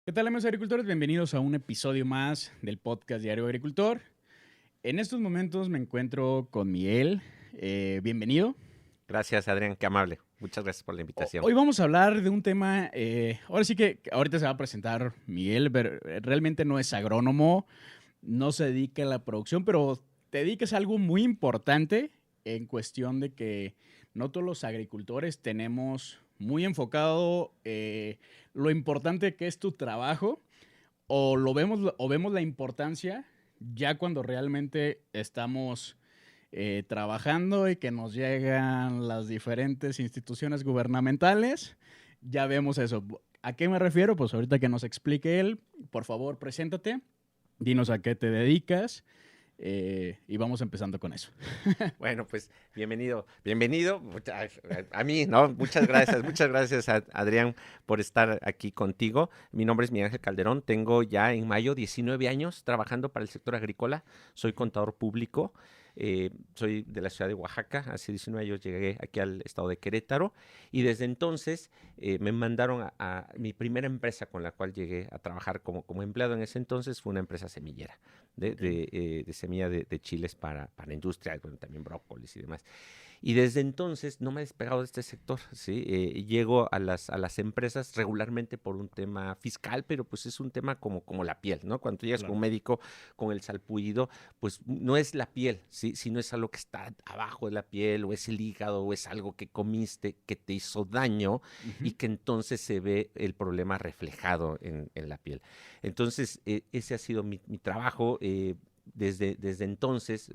¿Qué tal, amigos agricultores? Bienvenidos a un episodio más del podcast Diario Agricultor. En estos momentos me encuentro con Miguel. Bienvenido. Gracias, Adrián, qué amable. Muchas gracias por la invitación. Hoy vamos a hablar de un tema, ahora sí que ahorita se va a presentar Miguel, pero realmente no es agrónomo, no se dedica a la producción, pero te dedicas a algo muy importante en cuestión de que no todos los agricultores tenemos muy enfocado lo importante que es tu trabajo o vemos la importancia ya cuando realmente estamos trabajando y que nos llegan las diferentes instituciones gubernamentales, ya vemos eso. ¿A qué me refiero? Pues ahorita que nos explique él, por favor, preséntate, dinos a qué te dedicas y vamos empezando con eso. Bueno, pues bienvenido a mí, ¿no? Muchas gracias, Adrián, por estar aquí contigo. Mi nombre es Miguel Ángel Calderón, tengo ya en mayo 19 años trabajando para el sector agrícola, soy contador público. Soy de la ciudad de Oaxaca, hace 19 años llegué aquí al estado de Querétaro y desde entonces me mandaron a mi primera empresa con la cual llegué a trabajar como empleado en ese entonces, fue una empresa semillera de semilla de chiles para industria, bueno, también brócolis y demás. Y desde entonces no me he despegado de este sector, ¿sí? Llego a las empresas regularmente por un tema fiscal, pero pues es un tema como la piel, ¿no? Cuando tú llegas con Claro. un médico con el salpullido, pues no es la piel, ¿sí? Sino es algo que está abajo de la piel, o es el hígado, o es algo que comiste, que te hizo daño, y Ujú. que entonces se ve el problema reflejado en la piel. Entonces, ese ha sido mi trabajo. Desde entonces,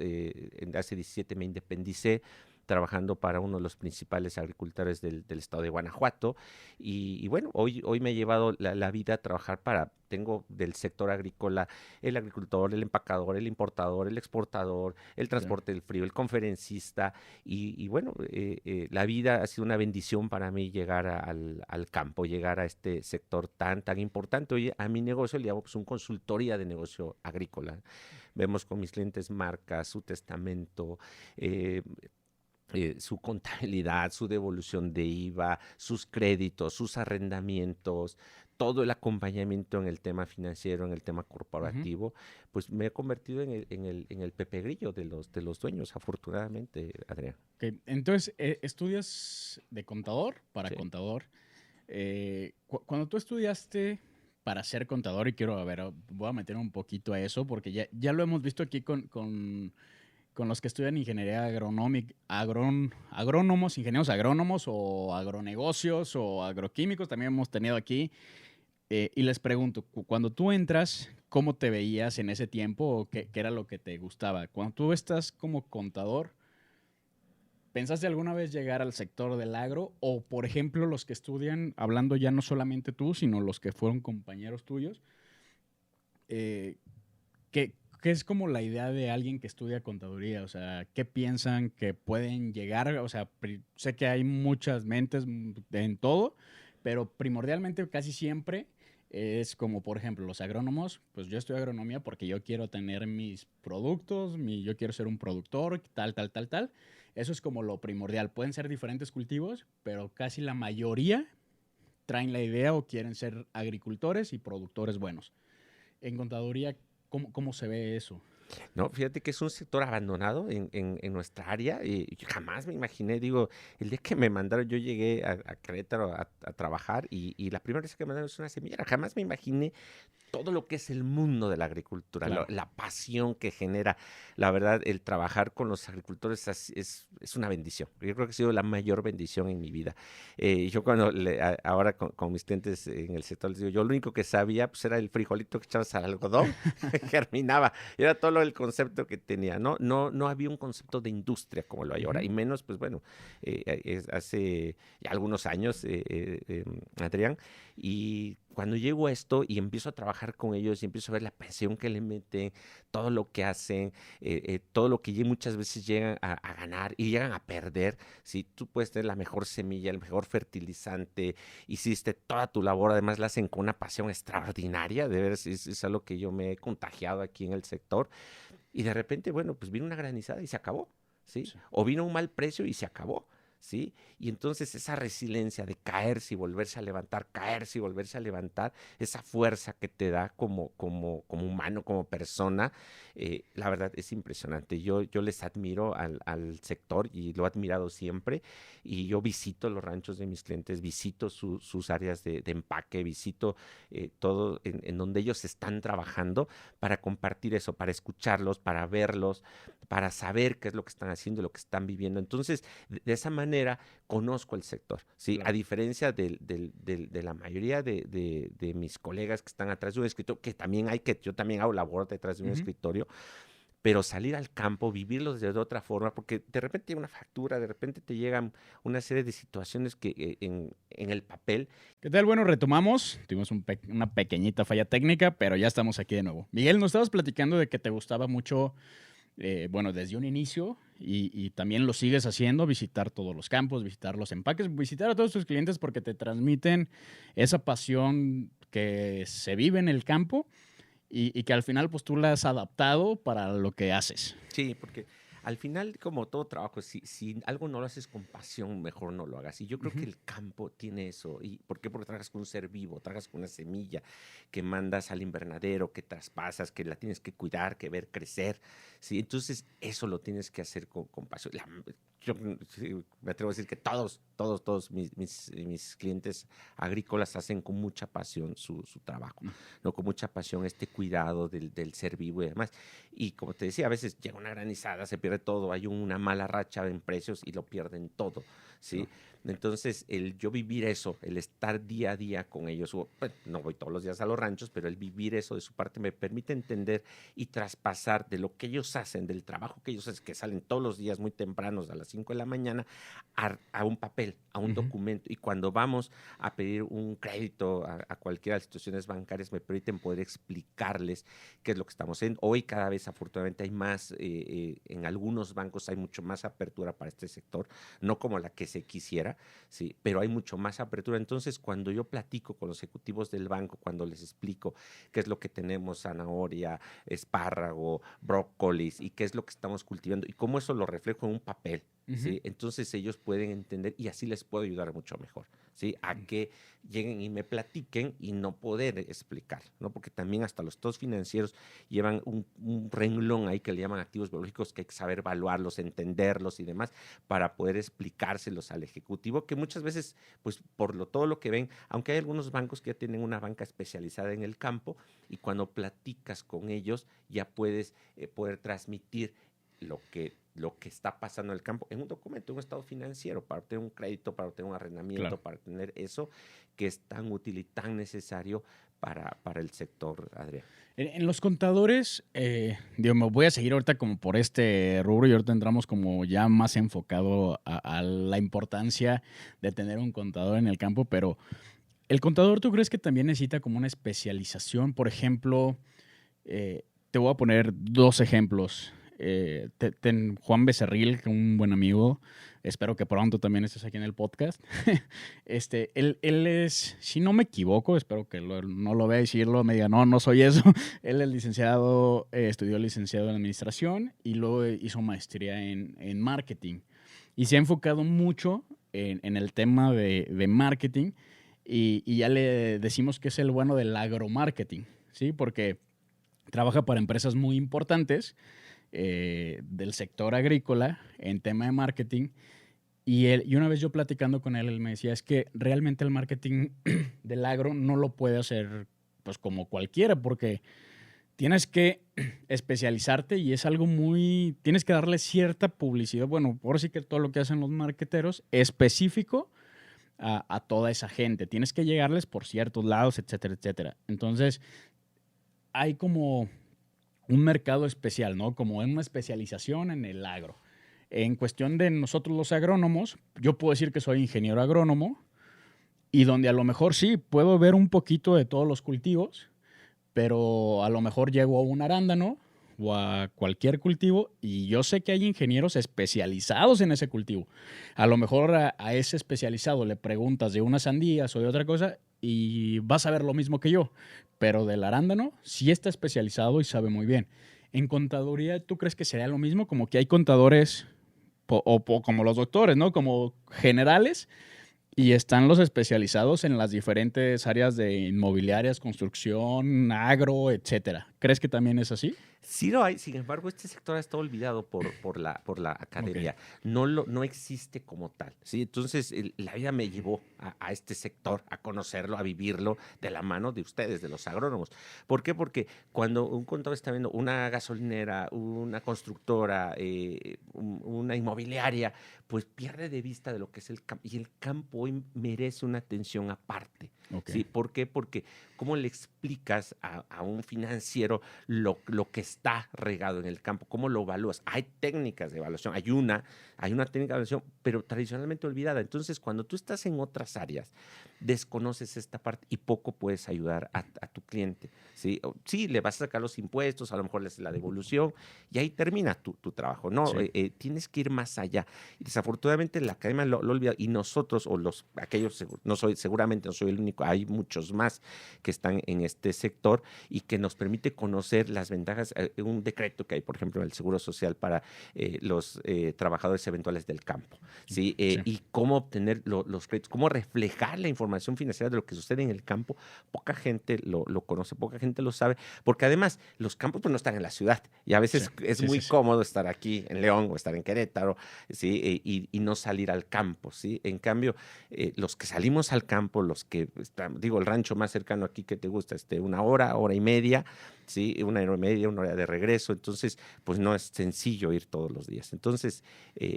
hace 17 me independicé trabajando para uno de los principales agricultores del estado de Guanajuato. Y bueno, hoy me he llevado la vida a trabajar tengo del sector agrícola, el agricultor, el empacador, el importador, el exportador, el Sí. transporte del frío, el conferencista. Y bueno, la vida ha sido una bendición para mí llegar al campo, llegar a este sector tan importante. Oye, a mi negocio le llamo pues un consultoría de negocio agrícola. Vemos con mis clientes marcas, su testamento, eh, su contabilidad, su devolución de IVA, sus créditos, sus arrendamientos, todo el acompañamiento en el tema financiero, en el tema Ujú. corporativo, pues me he convertido en el Pepe Grillo de los dueños, afortunadamente, Adrián. Ok. Entonces, estudias de contador para Sí. contador. Cuando tú estudiaste para ser contador, y quiero, a ver, voy a meter un poquito a eso, porque ya lo hemos visto aquí con los que estudian ingeniería agronómica, agrónomos, ingenieros agrónomos o agronegocios o agroquímicos, también hemos tenido aquí. Y les pregunto, cuando tú entras, ¿cómo te veías en ese tiempo o qué era lo que te gustaba? Cuando tú estás como contador, ¿pensaste alguna vez llegar al sector del agro? O, por ejemplo, los que estudian, hablando ya no solamente tú, sino los que fueron compañeros tuyos, eh, ¿qué es como la idea de alguien que estudia contaduría? O sea, ¿qué piensan que pueden llegar? O sea, sé que hay muchas mentes en todo, pero primordialmente casi siempre es como, por ejemplo, los agrónomos, pues yo estudio agronomía porque yo quiero tener mis productos, yo quiero ser un productor, tal, tal, tal, tal. Eso es como lo primordial. Pueden ser diferentes cultivos, pero casi la mayoría traen la idea o quieren ser agricultores y productores buenos. En contaduría, ¿cómo se ve eso? No, fíjate que es un sector abandonado en nuestra área y yo jamás me imaginé, digo, el día que me mandaron, yo llegué a Querétaro a trabajar y la primera vez que me mandaron es una semillera, jamás me imaginé todo lo que es el mundo de la agricultura, Claro. la pasión que genera. La verdad, el trabajar con los agricultores es una bendición. Yo creo que ha sido la mayor bendición en mi vida. Yo cuando ahora con mis clientes en el sector les digo, yo lo único que sabía pues era el frijolito que echabas al algodón, germinaba. Era todo el concepto que tenía. No había un concepto de industria como lo hay ahora. Ujú. Y menos, pues bueno, hace ya algunos años, Adrián, y cuando llego a esto y empiezo a trabajar con ellos y empiezo a ver la pasión que le meten, todo lo que hacen, todo lo que muchas veces llegan a ganar y llegan a perder. Si tú puedes tener la mejor semilla, el mejor fertilizante, hiciste toda tu labor, además la hacen con una pasión extraordinaria, de ver si es algo que yo me he contagiado aquí en el sector. Y de repente, bueno, pues vino una granizada y se acabó, ¿sí? Sí. O vino un mal precio y se acabó. ¿sí? Y entonces esa resiliencia de caerse y volverse a levantar, caerse y volverse a levantar, esa fuerza que te da como humano, como persona, la verdad es impresionante. Yo les admiro al sector y lo he admirado siempre. Y yo visito los ranchos de mis clientes, visito sus áreas de empaque, visito todo en donde ellos están trabajando para compartir eso, para escucharlos, para verlos, para saber qué es lo que están haciendo, lo que están viviendo. Entonces, de esa manera conozco el sector, ¿sí? Claro. A diferencia de la mayoría de mis colegas que están atrás de un escritorio, que también yo también hago labor detrás de un Ujú. escritorio, pero salir al campo, vivirlo de otra forma, porque de repente llega una factura, de repente te llegan una serie de situaciones que en el papel. ¿Qué tal? Bueno, retomamos. Tuvimos una pequeñita falla técnica, pero ya estamos aquí de nuevo. Miguel, nos estabas platicando de que te gustaba mucho, bueno, desde un inicio y también lo sigues haciendo, visitar todos los campos, visitar los empaques, visitar a todos tus clientes porque te transmiten esa pasión que se vive en el campo y que al final pues tú la has adaptado para lo que haces. Sí, porque al final, como todo trabajo, si algo no lo haces con pasión, mejor no lo hagas. Y yo creo que Ujú. el campo tiene eso. ¿Y por qué? Porque trabajas con un ser vivo, trabajas con una semilla que mandas al invernadero, que traspasas, que la tienes que cuidar, que ver crecer. ¿Sí? Entonces, eso lo tienes que hacer con pasión. Yo sí, me atrevo a decir que todos mis clientes agrícolas hacen con mucha pasión su trabajo, ¿no? Con mucha pasión este cuidado del ser vivo y demás. Y como te decía, a veces llega una granizada, se pierde todo, hay una mala racha en precios y lo pierden todo, ¿sí? Entonces, el yo vivir eso, el estar día a día con ellos, pues, no voy todos los días a los ranchos, pero el vivir eso de su parte me permite entender y traspasar de lo que ellos hacen, del trabajo que ellos hacen, que salen todos los días muy tempranos a las 5 de la mañana, a un papel, a un Ujú. documento. Y cuando vamos a pedir un crédito a cualquiera de las instituciones bancarias, me permiten poder explicarles qué es lo que estamos haciendo. Hoy cada vez afortunadamente hay más, en algunos bancos hay mucho más apertura para este sector, no como la que se quisiera, sí, pero hay mucho más apertura. Entonces, cuando yo platico con los ejecutivos del banco, cuando les explico qué es lo que tenemos, zanahoria, espárrago, brócolis, y qué es lo que estamos cultivando, y cómo eso lo reflejo en un papel, Ujú. ¿sí? Entonces ellos pueden entender y así les puedo ayudar mucho mejor, ¿sí? A que lleguen y me platiquen y no poder explicar, ¿no? Porque también hasta los estados financieros llevan un renglón ahí que le llaman activos biológicos, que hay que saber evaluarlos, entenderlos y demás para poder explicárselos al ejecutivo, que muchas veces, pues todo lo que ven, aunque hay algunos bancos que ya tienen una banca especializada en el campo, y cuando platicas con ellos ya puedes poder transmitir lo que está pasando en el campo en un documento, en un estado financiero, para obtener un crédito, para obtener un arrendamiento, Claro. para tener eso que es tan útil y tan necesario para el sector, Adrián. En los contadores, digo, me voy a seguir ahorita como por este rubro y ahorita entramos como ya más enfocado a la importancia de tener un contador en el campo, pero ¿el contador tú crees que también necesita como una especialización? Por ejemplo, te voy a poner dos ejemplos. Juan Becerril, que un buen amigo, espero que pronto también estés aquí en el podcast. Él es, si no me equivoco, espero que no lo vea decirlo, me diga, no, no soy eso. Él es licenciado, estudió licenciado en administración y luego hizo maestría en marketing. Y se ha enfocado mucho en el tema de marketing y ya le decimos que es el bueno del agromarketing, ¿sí? Porque trabaja para empresas muy importantes del sector agrícola en tema de marketing. Y una vez yo platicando con él, él me decía, es que realmente el marketing del agro no lo puede hacer pues como cualquiera, porque tienes que especializarte y es algo muy, tienes que darle cierta publicidad, bueno, por sí que todo lo que hacen los marketeros, específico a toda esa gente. Tienes que llegarles por ciertos lados, etcétera, etcétera. Entonces, hay como un mercado especial, ¿no? Como una especialización en el agro. En cuestión de nosotros los agrónomos, yo puedo decir que soy ingeniero agrónomo y donde a lo mejor sí puedo ver un poquito de todos los cultivos, pero a lo mejor llego a un arándano o a cualquier cultivo y yo sé que hay ingenieros especializados en ese cultivo. A lo mejor a ese especializado le preguntas de unas sandías o de otra cosa y vas a ver lo mismo que yo, pero del arándano sí está especializado y sabe muy bien. En contaduría, ¿tú crees que sería lo mismo? Como que hay contadores o como los doctores, ¿no? Como generales. Y están los especializados en las diferentes áreas de inmobiliarias, construcción, agro, etcétera. ¿Crees que también es así? Sí lo hay, sin embargo, este sector está olvidado por la Ok, academia. No existe como tal, ¿sí? Entonces, la vida me llevó a este sector, a conocerlo, a vivirlo de la mano de ustedes, de los agrónomos. ¿Por qué? Porque cuando un contador está viendo una gasolinera, una constructora, una inmobiliaria, pues pierde de vista de lo que es el campo. Y el campo hoy merece una atención aparte, ok. ¿sí? ¿Por qué? Porque ¿cómo le explicas a un financiero lo que está regado en el campo? ¿Cómo lo evalúas? Hay técnicas de evaluación, hay una técnica de evaluación, pero tradicionalmente olvidada. Entonces, cuando tú estás en otras áreas, desconoces esta parte y poco puedes ayudar a tu cliente, ¿sí? Sí, le vas a sacar los impuestos, a lo mejor le haces la devolución y ahí termina tu trabajo, ¿no? Sí, Tienes que ir más allá. Y desafortunadamente la academia lo olvida y nosotros, o aquellos, seguramente no soy el único, hay muchos más que están en este sector y que nos permite conocer las ventajas, un decreto que hay, por ejemplo, del Seguro Social para los trabajadores eventuales del campo, ¿sí? sí, Y cómo obtener los créditos, cómo reflejar la información financiera de lo que sucede en el campo. Poca gente lo conoce, poca gente lo sabe, porque además los campos pues, no están en la ciudad y a sí, veces es sí, sí, muy sí. cómodo estar aquí en León o estar en Querétaro, ¿sí? Y no salir al campo, ¿sí? En cambio, los que salimos al campo, los que, digo, el rancho más cercano aquí que te gusta, una hora y media, ¿sí? Una hora y media, una hora de regreso, entonces, pues no es sencillo ir todos los días. Entonces,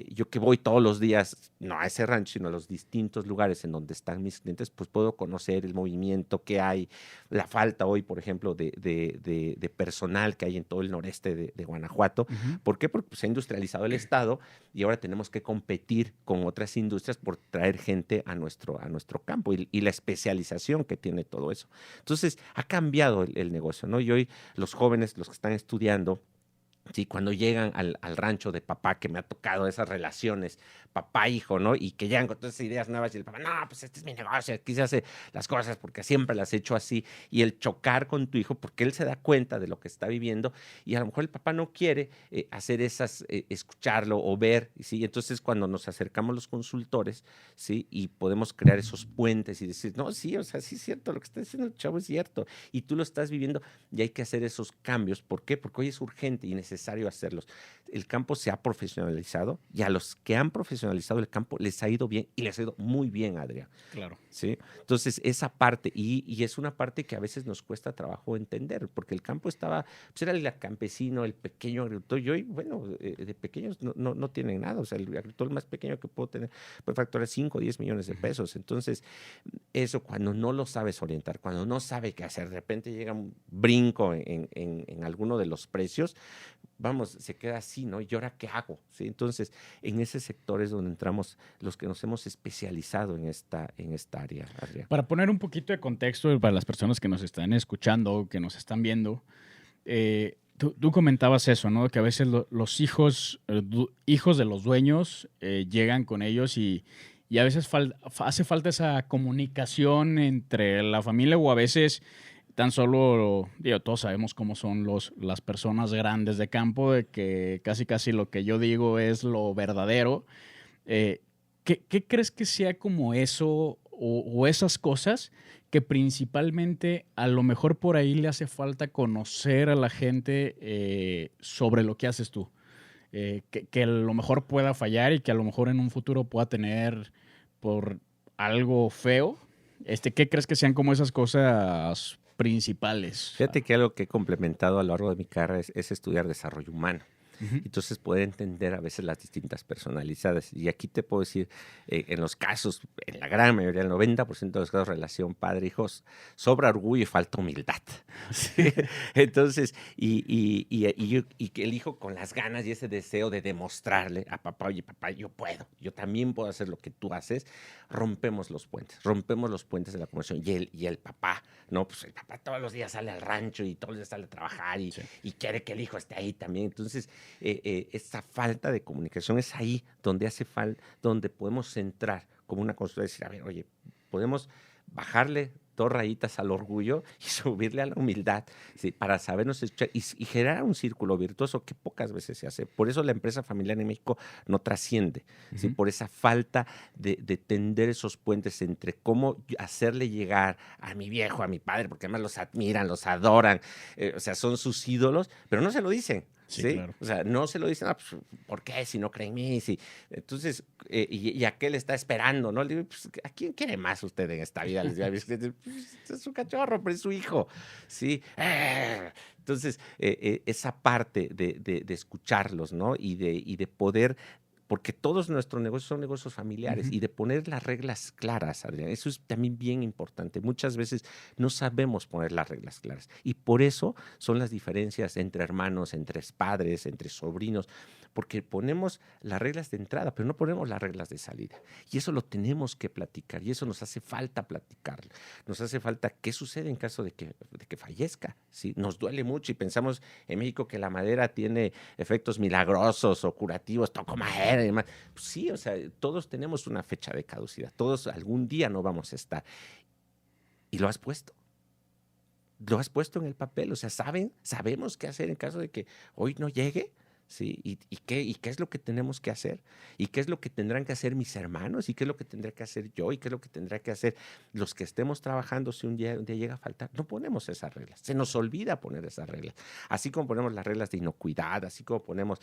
yo que voy todos los días, no a ese rancho, sino a los distintos lugares en donde están mis clientes, pues puedo conocer el movimiento que hay, la falta hoy, por ejemplo, de personal que hay en todo el noreste de Guanajuato. Ujú. ¿Por qué? Porque pues, se ha industrializado el Estado y ahora tenemos que competir con otras industrias por traer gente a nuestro campo y la especialización que tiene todo eso. Entonces, ha cambiado el negocio, ¿no? Y hoy los jóvenes, los que están estudiando, sí, cuando llegan al rancho de papá, que me ha tocado esas relaciones, papá-hijo, ¿no? Y que llegan con todas esas ideas nuevas y el papá, no, pues este es mi negocio, aquí se hace las cosas porque siempre las he hecho así. Y el chocar con tu hijo porque él se da cuenta de lo que está viviendo y a lo mejor el papá no quiere hacer escucharlo o ver, ¿sí? Entonces cuando nos acercamos los consultores, ¿sí? Y podemos crear esos puentes y decir, no, sí, o sea, sí es cierto, lo que está diciendo el chavo es cierto y tú lo estás viviendo y hay que hacer esos cambios. ¿Por qué? Porque hoy es urgente y necesario hacerlos. El campo se ha profesionalizado y a los que han profesionalizado el campo les ha ido bien y les ha ido muy bien, Adrián. Claro. ¿Sí? Entonces, esa parte, y es una parte que a veces nos cuesta trabajo entender, porque el campo estaba, pues era el campesino, el pequeño agricultor, y hoy, bueno, de pequeños no tienen nada, o sea, el agricultor más pequeño que puedo tener puede facturar 5 o 10 millones de Ujú. pesos. Entonces, eso cuando no lo sabes orientar, cuando no sabe qué hacer, de repente llega un brinco en alguno de los precios, vamos, se queda así, ¿no? ¿Y ahora qué hago? ¿Sí? Entonces, en ese sector es donde entramos los que nos hemos especializado en esta área, Adrián. Para poner un poquito de contexto para las personas que nos están escuchando, que nos están viendo, tú comentabas eso, ¿no? Que a veces los hijos, hijos de los dueños llegan con ellos y a veces hace falta esa comunicación entre la familia o a veces tan solo, digo, todos sabemos cómo son las personas grandes de campo, de que casi casi lo que yo digo es lo verdadero. Eh, ¿qué crees que sea como eso o esas cosas que principalmente a lo mejor por ahí le hace falta conocer a la gente sobre lo que haces tú? Que a lo mejor pueda fallar y que a lo mejor en un futuro pueda tener por algo feo. ¿Qué crees que sean como esas cosas principales? Fíjate que algo que he complementado a lo largo de mi carrera es estudiar desarrollo humano. Ujú. Entonces poder entender a veces las distintas personalidades. Y aquí te puedo decir, en los casos, en la gran mayoría, el 90% de los casos, relación padre-hijos, sobra orgullo y falta humildad. ¿Sí? Entonces, y que el hijo con las ganas y ese deseo de demostrarle a papá, oye, papá, yo puedo, yo también puedo hacer lo que tú haces, rompemos los puentes de la conversación. Y el papá, no, pues el papá todos los días sale al rancho y todos los días sale a trabajar y, Sí. y quiere que el hijo esté ahí también. Entonces, esa falta de comunicación es ahí donde hace falta, donde podemos centrar como una consulta y decir, a ver, oye, podemos bajarle 2 rayitas al orgullo y subirle a la humildad, ¿sí? Para sabernos escuchar y generar un círculo virtuoso que pocas veces se hace. Por eso la empresa familiar en México no trasciende, ¿sí? Por esa falta de tender esos puentes entre cómo hacerle llegar a mi viejo, a mi padre, porque además los admiran, los adoran, o sea, son sus ídolos, pero no se lo dicen. Sí, ¿sí? claro. O sea, no se lo dicen, pues, ¿por qué? Si no creen en mí. Si... Entonces, y aquel está esperando, ¿no? Le digo, pues, ¿a quién quiere más usted en esta vida? Les digo, pues, es su cachorro, pero es su hijo, ¿sí? Entonces, esa parte de escucharlos, ¿no? Y de poder, porque todos nuestros negocios son negocios familiares, y de poner las reglas claras, Adrián, eso es también bien importante. Muchas veces no sabemos poner las reglas claras y por eso son las diferencias entre hermanos, entre padres, entre sobrinos, porque ponemos las reglas de entrada, pero no ponemos las reglas de salida. Y eso lo tenemos que platicar y eso nos hace falta platicar. Nos hace falta qué sucede en caso de que fallezca, ¿sí? Nos duele mucho y pensamos en México que la madera tiene efectos milagrosos o curativos, toco madera y demás. Pues sí, o sea, todos tenemos una fecha de caducidad, todos algún día no vamos a estar. Y lo has puesto. Lo has puesto en el papel, o sea, sabemos qué hacer en caso de que hoy no llegue. ¿Sí? ¿Y qué es lo que tenemos que hacer? ¿Y qué es lo que tendrán que hacer mis hermanos? ¿Y qué es lo que tendré que hacer yo? ¿Y qué es lo que tendrá que hacer los que estemos trabajando si un día llega a faltar? No ponemos esas reglas. Se nos olvida poner esas reglas. Así como ponemos las reglas de inocuidad, así como ponemos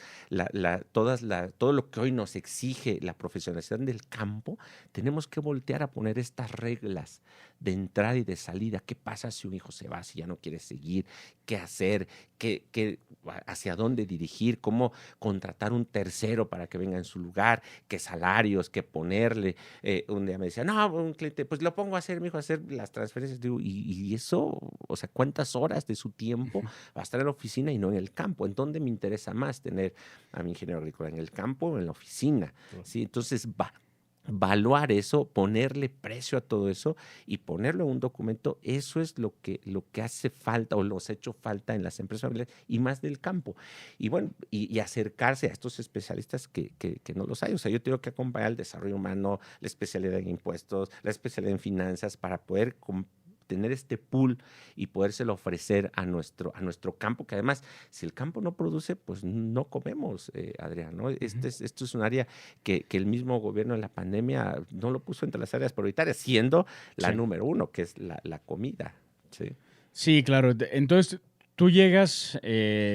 todo lo que hoy nos exige la profesionalización del campo, tenemos que voltear a poner estas reglas de entrada y de salida. ¿Qué pasa si un hijo se va, si ya no quiere seguir? ¿Qué hacer? ¿Hacia dónde dirigir? ¿Cómo contratar un tercero para que venga en su lugar? ¿Qué salarios? ¿Qué ponerle? Un día me decía, no, un cliente, pues lo pongo a hacer, mijo, a hacer las transferencias. Digo, ¿y eso? O sea, ¿cuántas horas de su tiempo va a estar en la oficina y no en el campo? ¿En dónde me interesa más tener a mi ingeniero agrícola? ¿En el campo o en la oficina? ¿Sí? Entonces, evaluar eso, ponerle precio a todo eso y ponerlo en un documento, eso es lo que hace falta o nos ha hecho falta en las empresas familiares y más del campo. Y bueno, y acercarse a estos especialistas que no los hay. O sea, yo tengo que acompañar el desarrollo humano, la especialidad en impuestos, la especialidad en finanzas para poder tener este pool y podérselo ofrecer a nuestro campo, que además, si el campo no produce, pues no comemos, Adrián, ¿no? Esto es un área que el mismo gobierno en la pandemia no lo puso entre las áreas prioritarias, siendo la número 1, que es la comida, ¿sí? Sí, claro. Entonces, tú llegas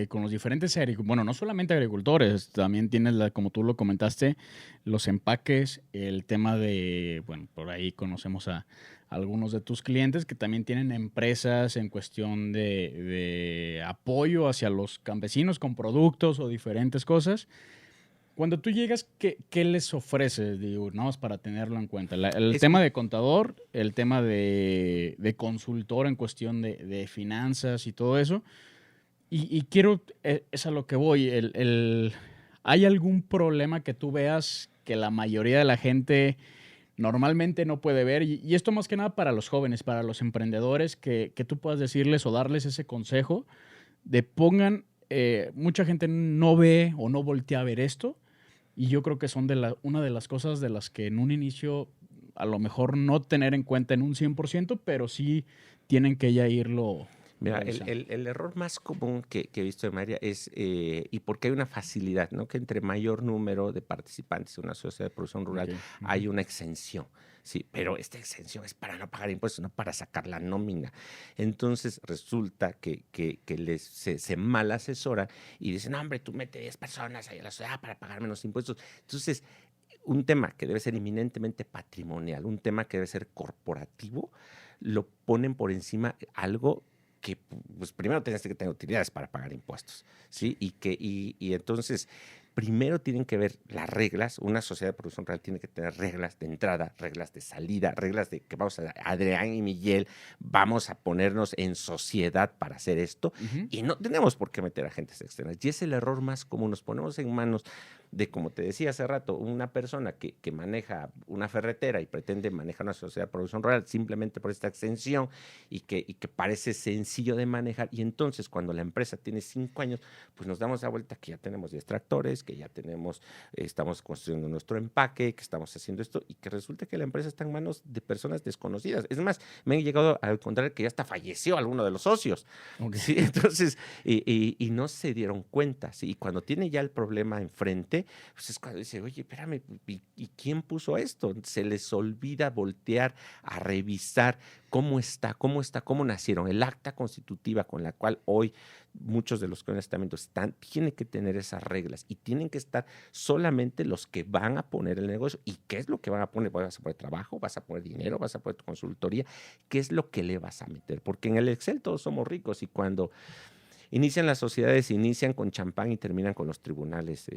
con los diferentes agricultores, bueno, no solamente agricultores, también tienes, como tú lo comentaste, los empaques, el tema de, bueno, por ahí conocemos a algunos de tus clientes que también tienen empresas en cuestión de apoyo hacia los campesinos con productos o diferentes cosas. Cuando tú llegas, ¿qué les ofreces? Digo, nada más para tenerlo en cuenta. El tema de contador, el tema de consultor en cuestión de finanzas y todo eso. Y quiero, es a lo que voy. ¿Hay algún problema que tú veas que la mayoría de la gente normalmente no puede ver? Y esto más que nada para los jóvenes, para los emprendedores, que tú puedas decirles o darles ese consejo de pongan, mucha gente no ve o no voltea a ver esto. Y yo creo que son una de las cosas de las que en un inicio a lo mejor no tener en cuenta en un 100%, pero sí tienen que ya irlo. Mira, el error más común que he visto en María es, y porque hay una facilidad, ¿no? Que entre mayor número de participantes en una sociedad de producción rural hay una exención. Sí, pero esta exención es para no pagar impuestos, no para sacar la nómina. Entonces resulta que se mal asesora y dicen, no, hombre, tú mete 10 personas ahí a la sociedad para pagar menos impuestos. Entonces, un tema que debe ser eminentemente patrimonial, un tema que debe ser corporativo, lo ponen por encima algo que, pues, primero tienes que tener utilidades para pagar impuestos, ¿sí? Y entonces, primero tienen que ver las reglas. Una sociedad de producción real tiene que tener reglas de entrada, reglas de salida, reglas de que vamos a, Adrián y Miguel, vamos a ponernos en sociedad para hacer esto y no tenemos por qué meter agentes externos. Y es el error más común. Nos ponemos en manos de, como te decía hace rato, una persona que maneja una ferretera y pretende manejar una sociedad de producción rural simplemente por esta extensión y que parece sencillo de manejar. Y entonces, cuando la empresa tiene 5 años, pues nos damos la vuelta que ya tenemos 10 tractores, que ya estamos construyendo nuestro empaque, que estamos haciendo esto, y que resulta que la empresa está en manos de personas desconocidas. Es más, me han llegado a encontrar que ya hasta falleció alguno de los socios. Okay. ¿Sí? Entonces, y no se dieron cuenta. ¿Sí? Y cuando tiene ya el problema enfrente, pues es cuando dice, oye, espérame, ¿y quién puso esto? Se les olvida voltear a revisar cómo nacieron. El acta constitutiva con la cual hoy muchos de los que en este momento están, tienen que tener esas reglas y tienen que estar solamente los que van a poner el negocio. ¿Y qué es lo que van a poner? ¿Vas a poner trabajo? ¿Vas a poner dinero? ¿Vas a poner tu consultoría? ¿Qué es lo que le vas a meter? Porque en el Excel todos somos ricos y cuando inician las sociedades, inician con champán y terminan con los tribunales,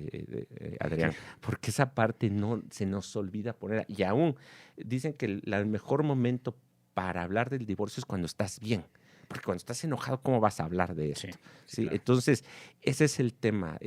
Adrián, porque esa parte no se nos olvida poner. Y aún dicen que el mejor momento para hablar del divorcio es cuando estás bien. Porque cuando estás enojado, ¿cómo vas a hablar de esto? ¿Sí? Claro. Entonces, ese es el tema.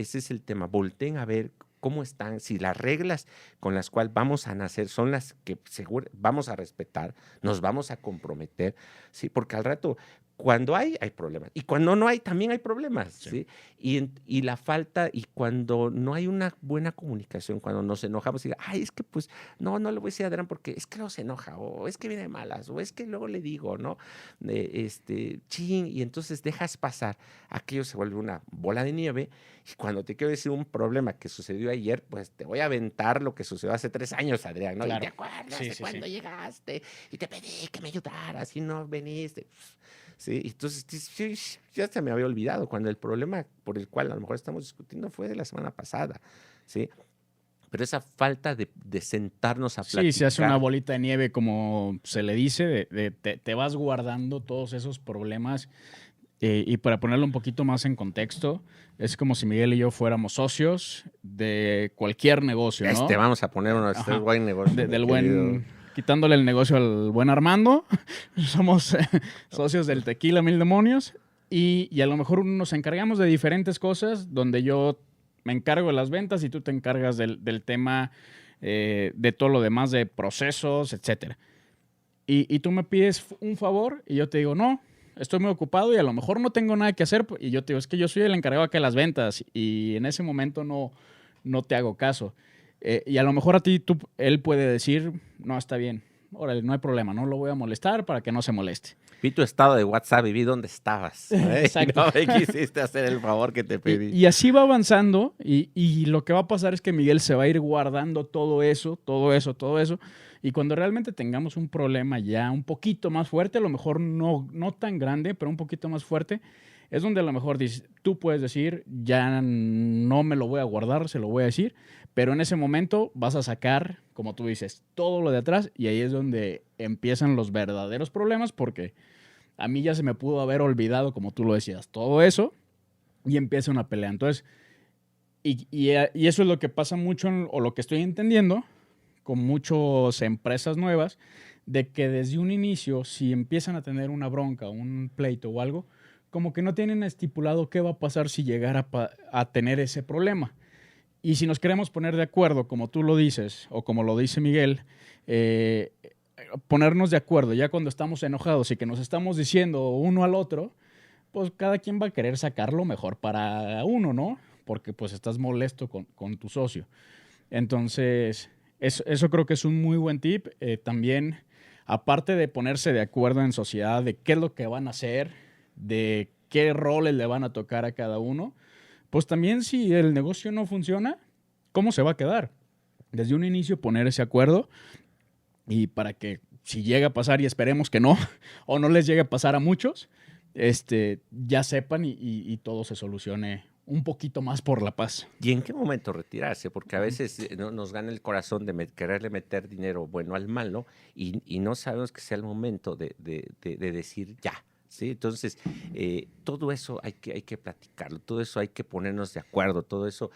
Volteen a ver cómo están, si las reglas con las cuales vamos a nacer son las que seguro vamos a respetar, nos vamos a comprometer, ¿sí? Porque al rato, cuando hay problemas. Y cuando no hay, también hay problemas, ¿sí? Y la falta, y cuando no hay una buena comunicación, cuando nos enojamos y diga, ay, es que pues, no le voy a decir a Adrián porque es que no se enoja, o es que viene de malas, o es que luego le digo, ¿no? Y entonces dejas pasar, aquello se vuelve una bola de nieve, y cuando te quiero decir un problema que sucedió ayer, pues te voy a aventar lo que sucedió hace 3 años, Adrián, ¿no? Claro. Y te acuerdas de cuando llegaste, y te pedí que me ayudaras, y no veniste. Sí, entonces sí, ya se me había olvidado cuando el problema por el cual a lo mejor estamos discutiendo fue de la semana pasada, ¿sí? Pero esa falta de sentarnos a platicar. Sí, se hace una bolita de nieve, como se le dice, te vas guardando todos esos problemas. Y para ponerlo un poquito más en contexto, es como si Miguel y yo fuéramos socios de cualquier negocio, ¿no? Vamos a poner uno de buen negocio. Del buen... Quitándole el negocio al buen Armando. Somos socios del Tequila Mil Demonios. Y a lo mejor nos encargamos de diferentes cosas, donde yo me encargo de las ventas y tú te encargas del tema de todo lo demás, de procesos, etc. Y tú me pides un favor y yo te digo, no, estoy muy ocupado y a lo mejor no tengo nada que hacer. Y yo te digo, es que yo soy el encargado acá de las ventas y en ese momento no te hago caso. Y a lo mejor a ti, él puede decir, no, está bien, órale, no hay problema, no lo voy a molestar para que no se moleste. Vi tu estado de WhatsApp y vi dónde estabas. Exacto. No me quisiste hacer el favor que te pedí. Y así va avanzando y lo que va a pasar es que Miguel se va a ir guardando todo eso. Y cuando realmente tengamos un problema ya un poquito más fuerte, a lo mejor no tan grande, pero un poquito más fuerte, es donde a lo mejor tú puedes decir, ya no me lo voy a guardar, se lo voy a decir, pero en ese momento vas a sacar, como tú dices, todo lo de atrás y ahí es donde empiezan los verdaderos problemas porque a mí ya se me pudo haber olvidado, como tú lo decías, todo eso y empieza una pelea. Entonces, y eso es lo que pasa mucho, o lo que estoy entendiendo con muchas empresas nuevas, de que desde un inicio, si empiezan a tener una bronca, un pleito o algo, como que no tienen estipulado qué va a pasar si llegara a tener ese problema. Y si nos queremos poner de acuerdo, como tú lo dices, o como lo dice Miguel, ponernos de acuerdo ya cuando estamos enojados y que nos estamos diciendo uno al otro, pues cada quien va a querer sacar lo mejor para uno, ¿no? Porque pues estás molesto con tu socio. Entonces, eso creo que es un muy buen tip. También, aparte de ponerse de acuerdo en sociedad de qué es lo que van a hacer, de qué roles le van a tocar a cada uno, pues también si el negocio no funciona, ¿cómo se va a quedar? Desde un inicio poner ese acuerdo y para que si llega a pasar, y esperemos que no, o no les llegue a pasar a muchos, ya sepan y todo se solucione un poquito más por la paz. ¿Y en qué momento retirarse? Porque a veces nos gana el corazón de quererle meter dinero bueno al malo y no sabemos que sea el momento de decir ya. ¿sí? Entonces, todo eso hay que platicarlo, todo eso hay que ponernos de acuerdo, todo eso,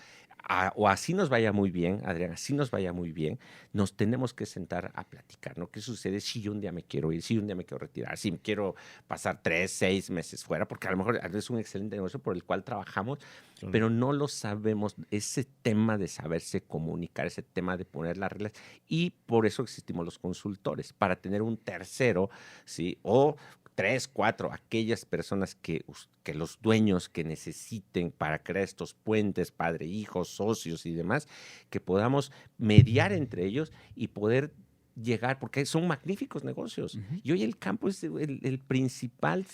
o así nos vaya muy bien, Adrián, así nos vaya muy bien, nos tenemos que sentar a platicar, ¿no? ¿Qué sucede si yo un día me quiero ir, si un día me quiero retirar, si me quiero pasar 3, 6 meses fuera? Porque a lo mejor es un excelente negocio por el cual trabajamos, Claro. pero no lo sabemos, ese tema de saberse comunicar, ese tema de poner las reglas, y por eso existimos los consultores, para tener un tercero, ¿sí? O 3, 4, aquellas personas que los dueños que necesiten para crear estos puentes, padre, hijos, socios y demás, que podamos mediar entre ellos y poder llegar, porque son magníficos negocios. Ujú. Y hoy el campo es el principal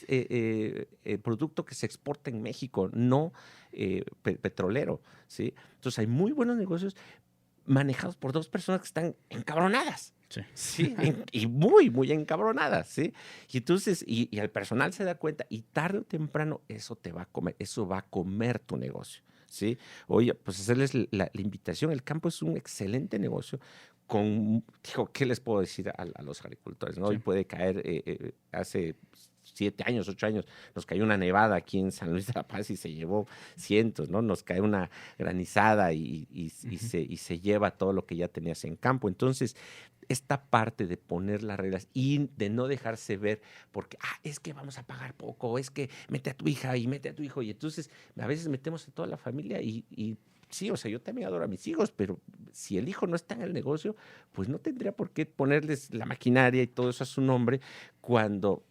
producto que se exporta en México, no petrolero, ¿sí? Entonces hay muy buenos negocios manejados por 2 personas que están encabronadas. Sí. Sí, y muy, muy encabronadas, ¿sí? Y entonces, y el personal se da cuenta, y tarde o temprano eso te va a comer, eso va a comer tu negocio, ¿sí? Oye, pues hacerles la invitación, el campo es un excelente negocio, dijo, ¿qué les puedo decir a los agricultores? ¿No? Sí. Hoy puede caer, hace 7 años, 8 años, nos cayó una nevada aquí en San Luis de la Paz y se llevó cientos, ¿no? Nos cae una granizada y se lleva todo lo que ya tenías en campo. Entonces, esta parte de poner las reglas y de no dejarse ver porque, es que vamos a pagar poco, es que mete a tu hija y mete a tu hijo. Y entonces a veces metemos a toda la familia y sí, o sea, yo también adoro a mis hijos, pero si el hijo no está en el negocio, pues no tendría por qué ponerles la maquinaria y todo eso a su nombre cuando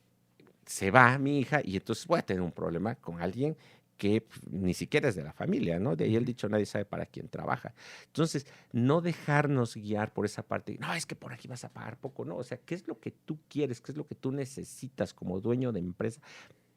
se va mi hija y entonces voy a tener un problema con alguien que ni siquiera es de la familia, ¿no? De ahí el dicho, nadie sabe para quién trabaja. Entonces, no dejarnos guiar por esa parte, no, es que por aquí vas a pagar poco, no, o sea, ¿qué es lo que tú quieres? ¿Qué es lo que tú necesitas como dueño de empresa?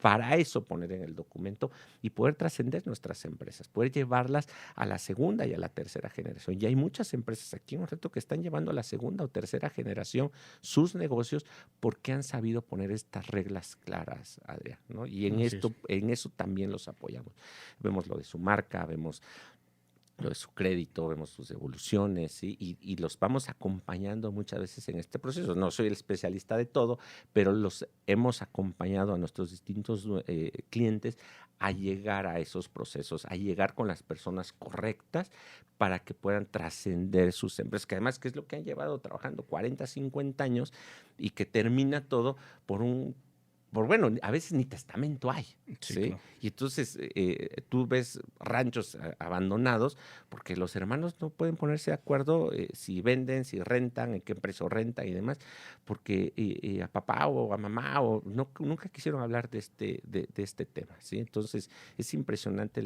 Para eso poner en el documento y poder trascender nuestras empresas, poder llevarlas a la segunda y a la tercera generación. Y hay muchas empresas aquí en un reto que están llevando a la segunda o tercera generación sus negocios porque han sabido poner estas reglas claras, Adrián, ¿no? Y Así es. en eso también los apoyamos. Vemos lo de su marca, vemos lo de su crédito, vemos sus devoluciones, ¿sí? Y los vamos acompañando muchas veces en este proceso. No soy el especialista de todo, pero los hemos acompañado a nuestros distintos clientes a llegar a esos procesos, a llegar con las personas correctas para que puedan trascender sus empresas, que además que es lo que han llevado trabajando 40, 50 años y que termina todo bueno, a veces ni testamento hay, Sí, ¿sí? claro. Y entonces tú ves ranchos abandonados porque los hermanos no pueden ponerse de acuerdo si venden, si rentan, en qué precio rentan y demás, porque a papá o a mamá nunca quisieron hablar de este tema, ¿sí? Entonces es impresionante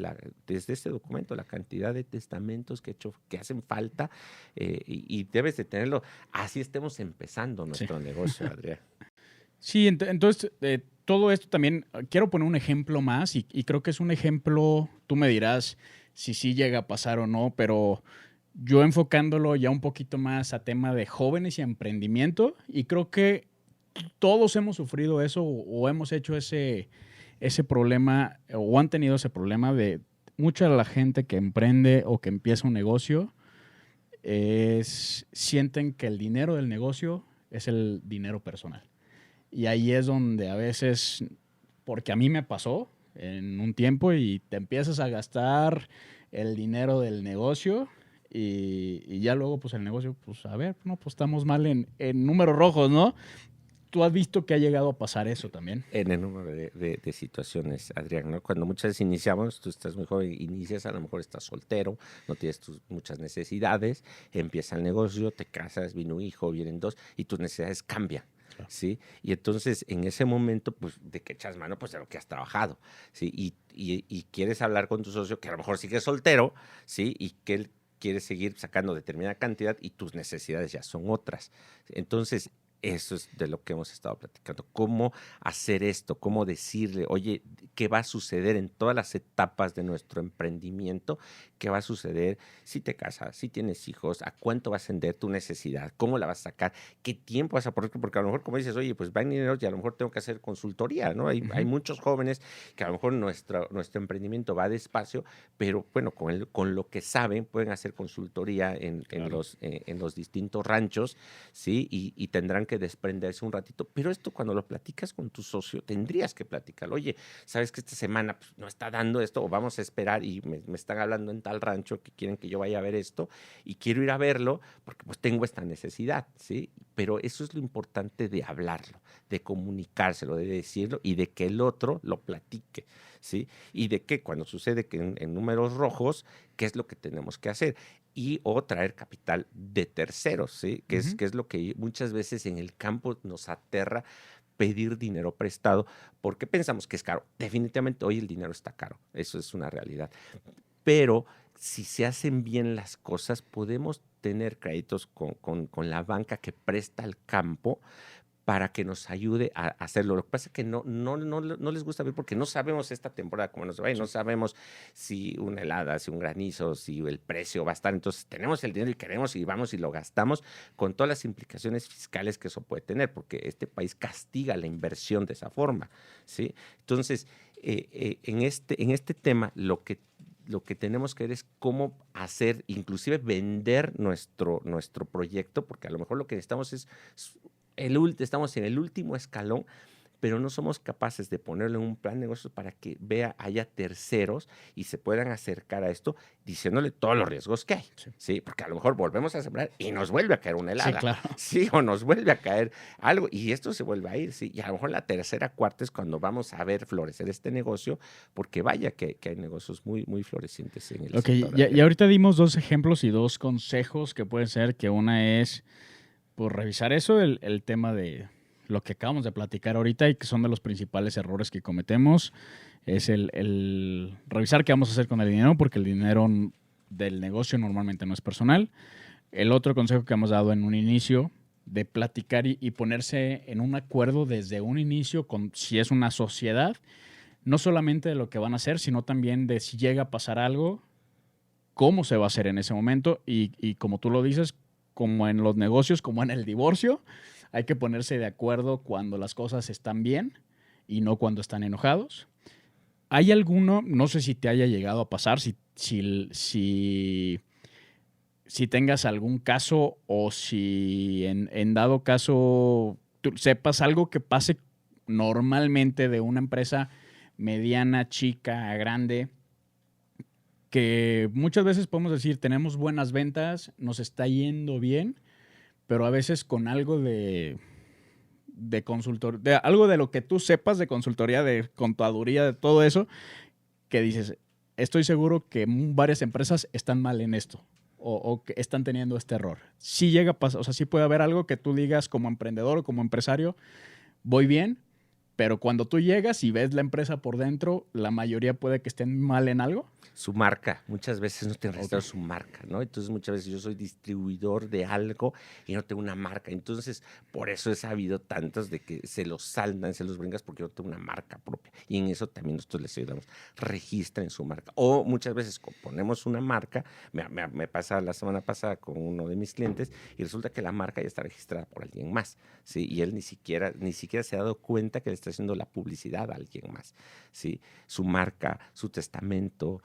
desde este documento la cantidad de testamentos que hacen falta y debes de tenerlo. Así estemos empezando Sí. nuestro negocio, Adrián. Sí, entonces todo esto también, quiero poner un ejemplo más y creo que es un ejemplo, tú me dirás si sí llega a pasar o no, pero yo enfocándolo ya un poquito más a tema de jóvenes y emprendimiento y creo que todos hemos sufrido eso o hemos hecho ese problema o han tenido ese problema de mucha de la gente que emprende o que empieza un negocio sienten que el dinero del negocio es el dinero personal. Y ahí es donde a veces, porque a mí me pasó en un tiempo y te empiezas a gastar el dinero del negocio y ya luego pues el negocio, pues a ver, no, pues estamos mal en números rojos, ¿no? ¿Tú has visto que ha llegado a pasar eso también? En el número de situaciones, Adrián, ¿no? Cuando muchas veces iniciamos, tú estás muy joven, inicias, a lo mejor estás soltero, no tienes muchas necesidades, empieza el negocio, te casas, viene un hijo, vienen dos, y tus necesidades cambian. Claro. ¿Sí? Y entonces en ese momento, pues, ¿de qué echas mano? Pues de lo que has trabajado, ¿sí? Y quieres hablar con tu socio, que a lo mejor sigue soltero, ¿sí? Y que él quiere seguir sacando determinada cantidad y tus necesidades ya son otras. Entonces, eso es de lo que hemos estado platicando. ¿Cómo hacer esto? ¿Cómo decirle, oye, qué va a suceder en todas las etapas de nuestro emprendimiento? ¿Qué va a suceder si te casas, si tienes hijos? ¿A cuánto va a ascender tu necesidad? ¿Cómo la vas a sacar? ¿Qué tiempo vas a poner? Porque a lo mejor, como dices, oye, pues van dinero y a lo mejor tengo que hacer consultoría, ¿no? Hay muchos jóvenes que a lo mejor nuestro emprendimiento va despacio, pero bueno, con lo que saben pueden hacer consultoría en Claro. los distintos ranchos, ¿sí? Y tendrán que desprenderse un ratito. Pero esto cuando lo platicas con tu socio, tendrías que platicarlo. Oye, ¿sabes que esta semana pues, no está dando esto? O vamos a esperar y me están hablando en tal rancho que quieren que yo vaya a ver esto y quiero ir a verlo porque pues tengo esta necesidad, ¿sí? Pero eso es lo importante de hablarlo, de comunicárselo, de decirlo y de que el otro lo platique, ¿sí? Y de que cuando sucede que en números rojos, ¿qué es lo que tenemos que hacer? Y o traer capital de terceros, ¿sí? Que es lo que muchas veces en el campo nos aterra, pedir dinero prestado porque pensamos que es caro. Definitivamente hoy el dinero está caro, eso es una realidad. Pero si se hacen bien las cosas, podemos tener créditos con la banca que presta al campo para que nos ayude a hacerlo. Lo que pasa es que no les gusta ver porque no sabemos esta temporada cómo nos va y no sabemos si una helada, si un granizo, si el precio va a estar. Entonces tenemos el dinero y queremos y vamos y lo gastamos con todas las implicaciones fiscales que eso puede tener, porque este país castiga la inversión de esa forma, ¿sí? Entonces, en este tema, lo que tenemos que ver es cómo hacer, inclusive vender nuestro proyecto, porque a lo mejor lo que necesitamos es estamos en el último escalón, pero no somos capaces de ponerlo en un plan de negocios para que haya terceros y se puedan acercar a esto diciéndole todos los riesgos que hay, ¿sí? Porque a lo mejor volvemos a sembrar y nos vuelve a caer una helada, Sí, claro. ¿sí? O nos vuelve a caer algo y esto se vuelve a ir, ¿sí? Y a lo mejor la tercera, cuarta es cuando vamos a ver florecer este negocio, porque vaya que hay negocios muy, muy florecientes en el sector. Y ahorita dimos 2 ejemplos y 2 consejos que pueden ser, que una es pues revisar eso, el tema de lo que acabamos de platicar ahorita y que son de los principales errores que cometemos, es el revisar qué vamos a hacer con el dinero, porque el dinero del negocio normalmente no es personal. El otro consejo que hemos dado en un inicio, de platicar y ponerse en un acuerdo desde un inicio, si es una sociedad, no solamente de lo que van a hacer, sino también de si llega a pasar algo, cómo se va a hacer en ese momento y como tú lo dices, como en los negocios, como en el divorcio, hay que ponerse de acuerdo cuando las cosas están bien y no cuando están enojados. ¿Hay alguno, no sé si te haya llegado a pasar, si tengas algún caso o si en dado caso tú sepas algo que pase normalmente de una empresa mediana, chica, grande, que muchas veces podemos decir, tenemos buenas ventas, nos está yendo bien, pero a veces con algo de consultor, algo de lo que tú sepas de consultoría, de contaduría, de todo eso, que dices, estoy seguro que varias empresas están mal en esto o que están teniendo este error. Sí llega a pasar, o sea, sí puede haber algo que tú digas como emprendedor o como empresario, voy bien, pero cuando tú llegas y ves la empresa por dentro, la mayoría puede que estén mal en algo. Su marca, muchas veces no tienen registrado su marca, ¿no? Entonces muchas veces yo soy distribuidor de algo y no tengo una marca. Entonces por eso he sabido tantos de que se los saldan, se los bringas porque yo tengo una marca propia. Y en eso también nosotros les ayudamos. Registren su marca. O muchas veces ponemos una marca, me pasa la semana pasada con uno de mis clientes y resulta que la marca ya está registrada por alguien más, ¿sí? Y él ni siquiera se ha dado cuenta que le está haciendo la publicidad a alguien más, ¿sí? Su marca, su testamento,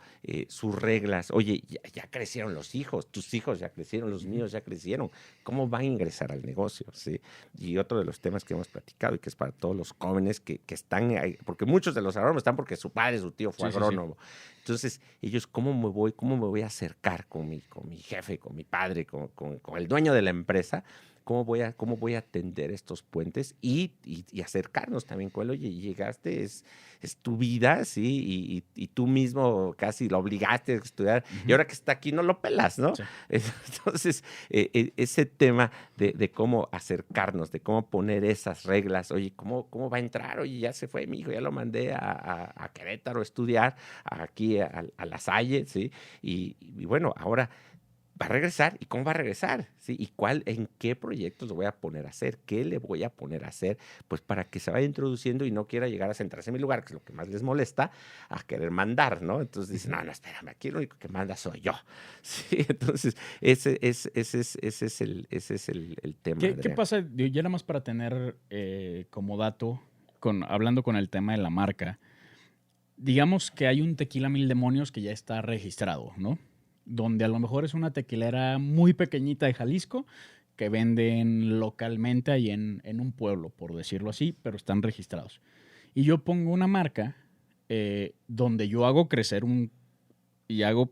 sus reglas. Oye, ya crecieron los hijos, tus hijos ya crecieron, los míos ya crecieron. ¿Cómo van a ingresar al negocio? ¿Sí? Y otro de los temas que hemos platicado y que es para todos los jóvenes que están ahí, porque muchos de los agrónomos están porque su padre, su tío fue agrónomo. Sí. Entonces, ellos, ¿cómo me voy a acercar con mi jefe, con mi padre, con el dueño de la empresa? ¿Cómo voy a atender estos puentes y acercarnos también con él? Oye, llegaste, es tu vida, ¿sí? Y tú mismo casi lo obligaste a estudiar y ahora que está aquí no lo pelas, ¿no? Sí. Entonces, ese tema de cómo acercarnos, de cómo poner esas reglas, oye, ¿cómo va a entrar? Oye, ya se fue mi hijo, ya lo mandé a Querétaro a estudiar, aquí a La Salle, ¿sí? Y bueno, ahora va a regresar. ¿Y cómo va a regresar? ¿Sí? ¿Y en qué proyectos lo voy a poner a hacer? ¿Qué le voy a poner a hacer? Pues para que se vaya introduciendo y no quiera llegar a sentarse en mi lugar, que es lo que más les molesta, a querer mandar, ¿no? Entonces dicen, no, espérame, aquí lo único que manda soy yo. Sí, entonces ese es el tema. ¿Qué pasa? Ya nada más para tener como dato, hablando con el tema de la marca, digamos que hay un Tequila Mil Demonios que ya está registrado, ¿no? Donde a lo mejor es una tequilera muy pequeñita de Jalisco que venden localmente ahí en un pueblo, por decirlo así, pero están registrados. Y yo pongo una marca donde yo hago crecer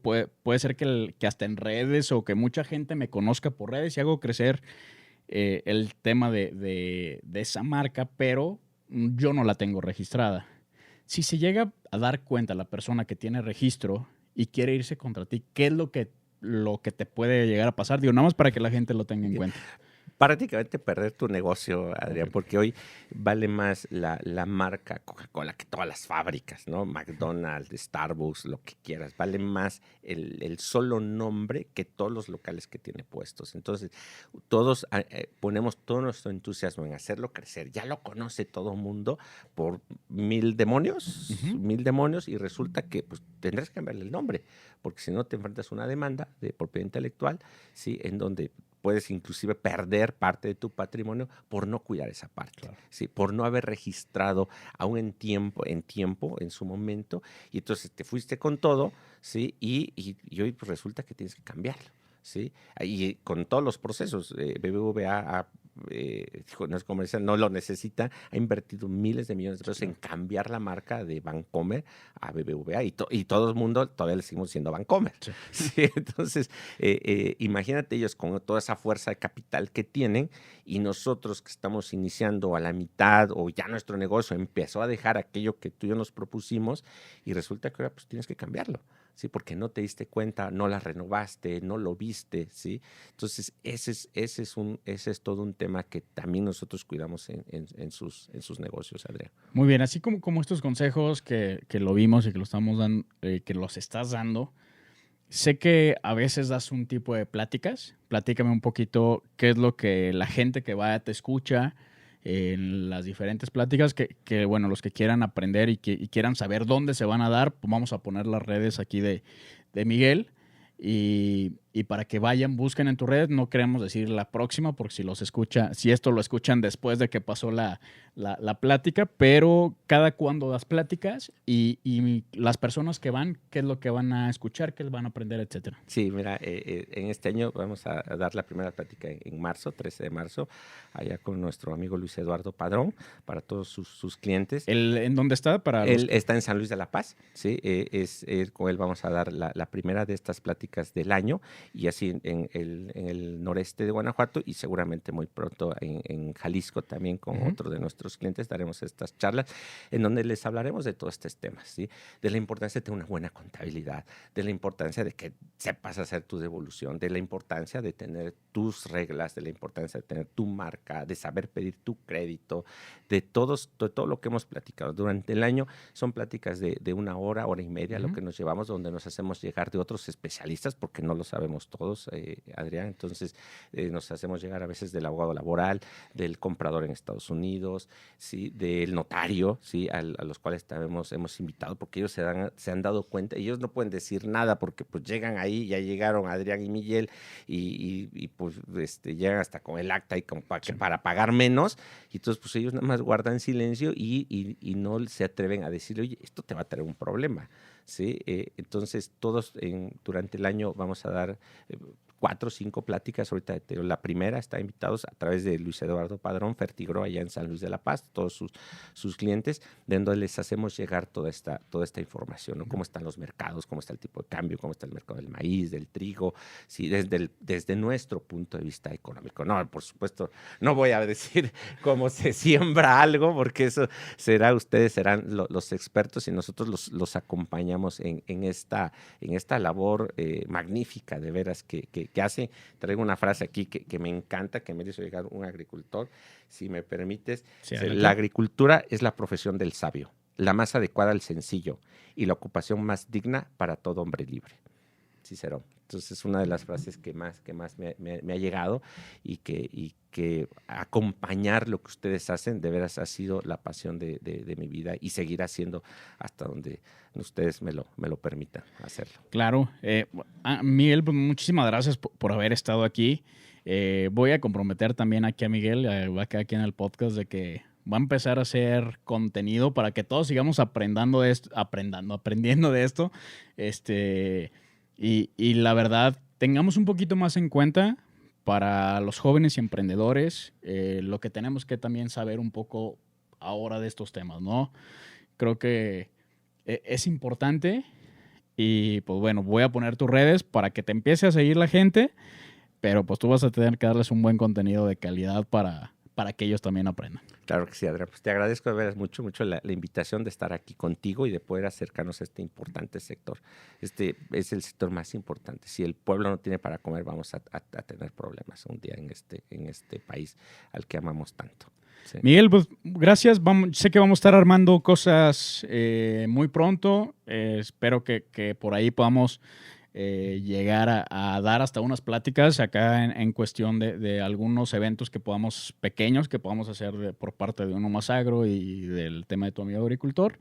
puede ser que hasta en redes o que mucha gente me conozca por redes y hago crecer el tema de esa marca, pero yo no la tengo registrada. Si se llega a dar cuenta la persona que tiene registro y quiere irse contra ti, ¿qué es lo que te puede llegar a pasar? Digo, nada más para que la gente lo tenga en cuenta. Prácticamente perder tu negocio, Adrián, Ok. porque hoy vale más la marca Coca-Cola que todas las fábricas, ¿no? McDonald's, Starbucks, lo que quieras. Vale más el solo nombre que todos los locales que tiene puestos. Entonces, todos ponemos todo nuestro entusiasmo en hacerlo crecer. Ya lo conoce todo el mundo por 1000 demonios, Ujú. 1000 demonios, y resulta que pues, tendrás que cambiarle el nombre, porque si no te enfrentas a una demanda de propiedad intelectual, ¿sí? En donde puedes inclusive perder parte de tu patrimonio por no cuidar esa parte, Claro. ¿sí? Por no haber registrado aún en su momento, y entonces te fuiste con todo, ¿sí? Y hoy pues, resulta que tienes que cambiarlo, ¿sí? Y con todos los procesos, BBVA no es comercial, no lo necesita, ha invertido miles de millones de pesos en cambiar la marca de Bancomer a BBVA, y todo el mundo todavía le seguimos siendo Bancomer. Sí. Sí, entonces, imagínate ellos con toda esa fuerza de capital que tienen, y nosotros que estamos iniciando a la mitad o ya nuestro negocio empezó a dejar aquello que tú y yo nos propusimos, y resulta que ahora pues tienes que cambiarlo, ¿sí? Porque no te diste cuenta, no la renovaste, no lo viste, ¿sí? Entonces, ese es todo un tema que también nosotros cuidamos en sus negocios, Adrián. Muy bien, así como estos consejos que lo vimos y que que los estás dando, sé que a veces das un tipo de pláticas. Platícame un poquito qué es lo que la gente que va te escucha en las diferentes pláticas, bueno, los que quieran aprender y quieran saber dónde se van a dar, pues vamos a poner las redes aquí de Miguel. Y para que vayan, busquen en tu red, no queremos decir la próxima, porque si esto lo escuchan después de que pasó la plática, pero cada cuando das pláticas y las personas que van, qué es lo que van a escuchar, qué van a aprender, etcétera. Sí, mira, en este año vamos a dar la primera plática en marzo, 13 de marzo, allá con nuestro amigo Luis Eduardo Padrón, para todos sus clientes. ¿En dónde está? Él está en San Luis de la Paz, ¿sí? Con él vamos a dar la primera de estas pláticas del año, y así en el noreste de Guanajuato, y seguramente muy pronto en Jalisco también con otro de nuestros clientes daremos estas charlas en donde les hablaremos de todos estos temas, ¿sí? De la importancia de tener una buena contabilidad, de la importancia de que sepas hacer tu devolución, de la importancia de tener tus reglas, de la importancia de tener tu marca, de saber pedir tu crédito, de todo lo que hemos platicado durante el año. Son pláticas de una hora, hora y media, lo que nos llevamos, donde nos hacemos llegar de otros especialistas, porque no lo sabemos todos, Adrián. Entonces, nos hacemos llegar a veces del abogado laboral, del comprador en Estados Unidos, ¿sí? Del notario, ¿sí? A los cuales hemos invitado, porque ellos se han dado cuenta, ellos no pueden decir nada, porque pues llegan ahí, ya llegaron Adrián y Miguel, y pues llegan hasta con el acta y para pagar menos, y entonces pues ellos nada más guardan silencio y no se atreven a decirle, oye, esto te va a traer un problema, ¿sí? Entonces todos durante el año vamos a dar 4 o 5 pláticas. Ahorita la primera está invitados a través de Luis Eduardo Padrón, Fertigro, allá en San Luis de la Paz, todos sus clientes, de donde les hacemos llegar toda esta información, ¿no? Cómo están los mercados, cómo está el tipo de cambio, cómo está el mercado del maíz, del trigo, ¿sí? Desde nuestro punto de vista económico. No, por supuesto, no voy a decir cómo se siembra algo, porque eso ustedes serán los expertos, y nosotros los acompañamos en esta labor magnífica, de veras, que hace. Traigo una frase aquí que me encanta, que me hizo llegar un agricultor, si me permites. Sí, La agricultura es la profesión del sabio, la más adecuada al sencillo, y la ocupación más digna para todo hombre libre. Cicerón. Entonces, es una de las frases que más me ha llegado, y que acompañar lo que ustedes hacen de veras ha sido la pasión de mi vida, y seguirá siendo hasta donde ustedes me lo permitan hacerlo. Claro. Miguel, pues, muchísimas gracias por haber estado aquí. Voy a comprometer también aquí a Miguel, va a quedar aquí en el podcast, de que va a empezar a hacer contenido para que todos sigamos aprendiendo de esto. Y la verdad, tengamos un poquito más en cuenta, para los jóvenes y emprendedores, lo que tenemos que también saber un poco ahora de estos temas, ¿no? Creo que es importante y pues bueno, voy a poner tus redes para que te empiece a seguir la gente, pero pues tú vas a tener que darles un buen contenido de calidad para que ellos también aprendan. Claro que sí, Adrián. Pues te agradezco de veras mucho, mucho la invitación de estar aquí contigo y de poder acercarnos a este importante sector. Este es el sector más importante. Si el pueblo no tiene para comer, vamos a tener problemas un día en este país al que amamos tanto. Sí. Miguel, pues gracias. Sé que vamos a estar armando cosas muy pronto. Espero que por ahí podamos llegar a dar hasta unas pláticas acá en cuestión de algunos eventos que podamos, pequeños, que podamos hacer por parte de Uno Más Agro y del tema de tu amigo agricultor.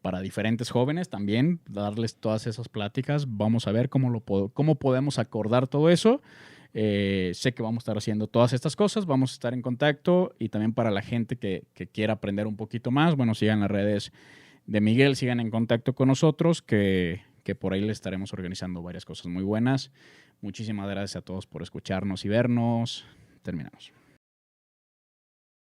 Para diferentes jóvenes también, darles todas esas pláticas. Vamos a ver cómo podemos acordar todo eso. Sé que vamos a estar haciendo todas estas cosas, vamos a estar en contacto y también para la gente que quiera aprender un poquito más, bueno, sigan las redes de Miguel, sigan en contacto con nosotros, que por ahí le estaremos organizando varias cosas muy buenas. Muchísimas gracias a todos por escucharnos y vernos. Terminamos.